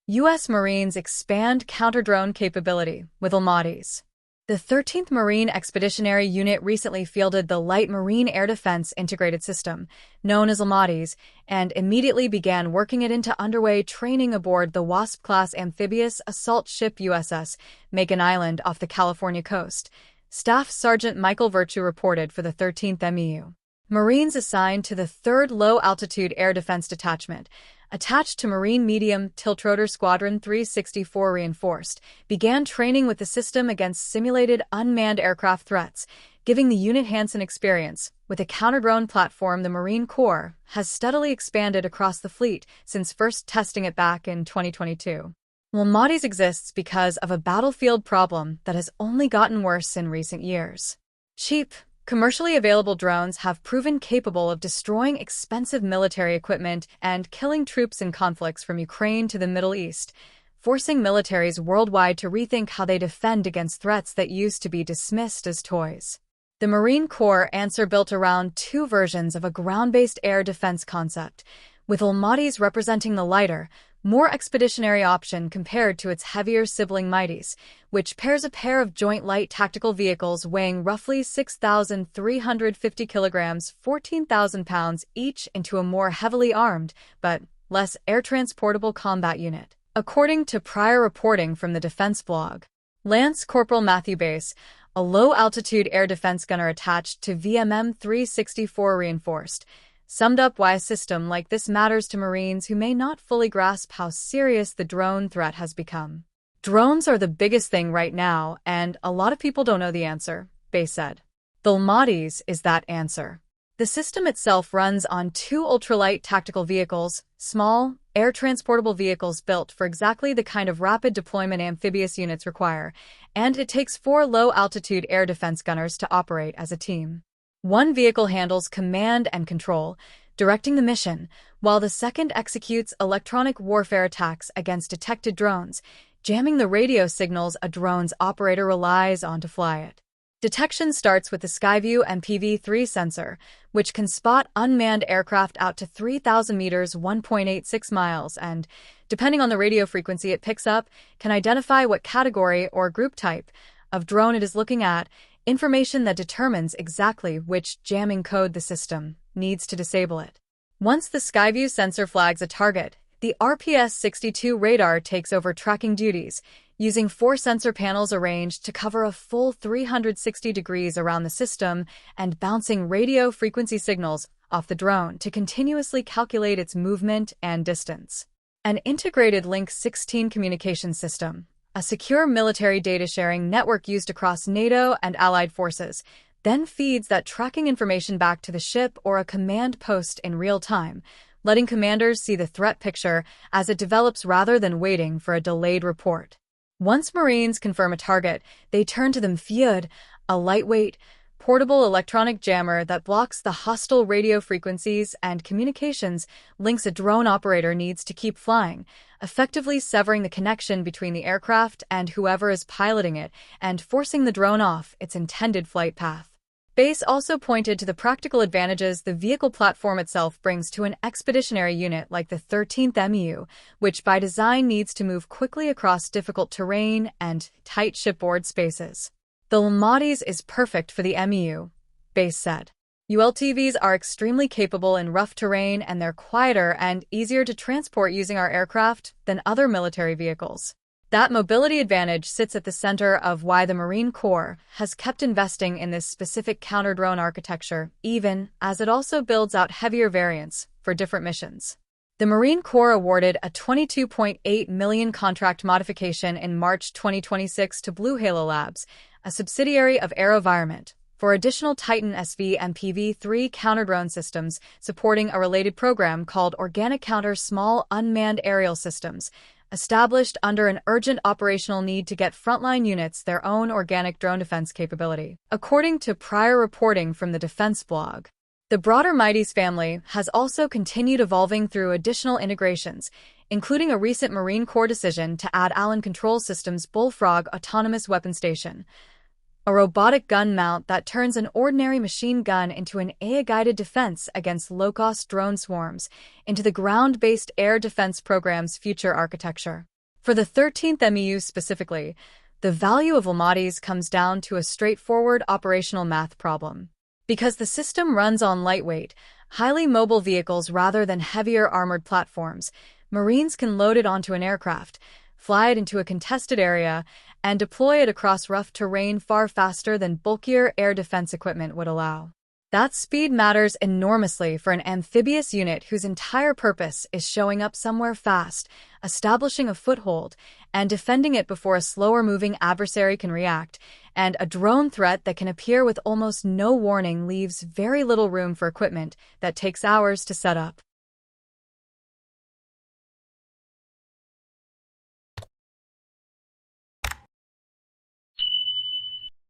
U.S. Marines expand counter-drone capability with LMADIS. The 13th Marine Expeditionary Unit recently fielded the Light Marine Air Defense Integrated System, known as LMADIS, and immediately began working it into underway training aboard the Wasp-class amphibious assault ship USS Makin Island off the California coast. Staff Sergeant Michael Virtue reported for the 13th MEU. Marines assigned to the 3rd Low-Altitude Air Defense Detachment, attached to Marine Medium Tiltrotor Squadron 364 Reinforced, began training with the system against simulated unmanned aircraft threats, giving the unit hands-on experience with a counter-drone platform. The Marine Corps has steadily expanded across the fleet since first testing it back in 2022. LMADIS exists because of a battlefield problem that has only gotten worse in recent years. Cheap, commercially available drones have proven capable of destroying expensive military equipment and killing troops in conflicts from Ukraine to the Middle East, forcing militaries worldwide to rethink how they defend against threats that used to be dismissed as toys. The Marine Corps answer built around two versions of a ground-based air defense concept, with LMADIS representing the lighter, more expeditionary option compared to its heavier sibling MADIS, which pairs a pair of joint light tactical vehicles weighing roughly 6,350 kilograms, 14,000 pounds each into a more heavily armed, but less air-transportable combat unit. According to prior reporting from the defense blog, Lance Corporal Matthew Bass, a low-altitude air defense gunner attached to VMM 364 Reinforced, summed up why a system like this matters to Marines who may not fully grasp how serious the drone threat has become. Drones are the biggest thing right now, and a lot of people don't know the answer, Bass said. The LMADIS is that answer. The system itself runs on two ultralight tactical vehicles, small, air-transportable vehicles built for exactly the kind of rapid deployment amphibious units require, and it takes 4 low-altitude air defense gunners to operate as a team. One vehicle handles command and control, directing the mission, while the second executes electronic warfare attacks against detected drones, jamming the radio signals a drone's operator relies on to fly it. Detection starts with the Skyview MPV-3 sensor, which can spot unmanned aircraft out to 3,000 meters (1.86 miles) and, depending on the radio frequency it picks up, can identify what category or group type of drone it is looking at, information that determines exactly which jamming code the system needs to disable it. Once the Skyview sensor flags a target, the RPS-62 radar takes over tracking duties, using 4 sensor panels arranged to cover a full 360 degrees around the system and bouncing radio frequency signals off the drone to continuously calculate its movement and distance. An integrated Link 16 communication system, a secure military data-sharing network used across NATO and allied forces, then feeds that tracking information back to the ship or a command post in real time, letting commanders see the threat picture as it develops rather than waiting for a delayed report. Once Marines confirm a target, they turn to the MFIUD, a lightweight, portable electronic jammer that blocks the hostile radio frequencies and communications links a drone operator needs to keep flying, effectively severing the connection between the aircraft and whoever is piloting it and forcing the drone off its intended flight path. Bass also pointed to the practical advantages the vehicle platform itself brings to an expeditionary unit like the 13th MEU, which by design needs to move quickly across difficult terrain and tight shipboard spaces. The LMADIS is perfect for the MEU, Bass said. ULTVs are extremely capable in rough terrain and they're quieter and easier to transport using our aircraft than other military vehicles. That mobility advantage sits at the center of why the Marine Corps has kept investing in this specific counter-drone architecture, even as it also builds out heavier variants for different missions. The Marine Corps awarded a $22.8 million contract modification in March 2026 to Blue Halo Labs, a subsidiary of AeroVironment, for additional Titan SV MPV-3 counter-drone systems supporting a related program called Organic Counter Small Unmanned Aerial Systems, established under an urgent operational need to get frontline units their own organic drone defense capability. According to prior reporting from the defense blog, the broader MADIS family has also continued evolving through additional integrations, including a recent Marine Corps decision to add Allen Control Systems' Bullfrog Autonomous Weapon Station, a robotic gun mount that turns an ordinary machine gun into an AI-guided defense against low-cost drone swarms, into the ground-based air defense program's future architecture. For the 13th MEU specifically, the value of LMADIS comes down to a straightforward operational math problem. Because the system runs on lightweight, highly mobile vehicles rather than heavier armored platforms, Marines can load it onto an aircraft, fly it into a contested area, and deploy it across rough terrain far faster than bulkier air defense equipment would allow. That speed matters enormously for an amphibious unit whose entire purpose is showing up somewhere fast, establishing a foothold, and defending it before a slower-moving adversary can react, and a drone threat that can appear with almost no warning leaves very little room for equipment that takes hours to set up.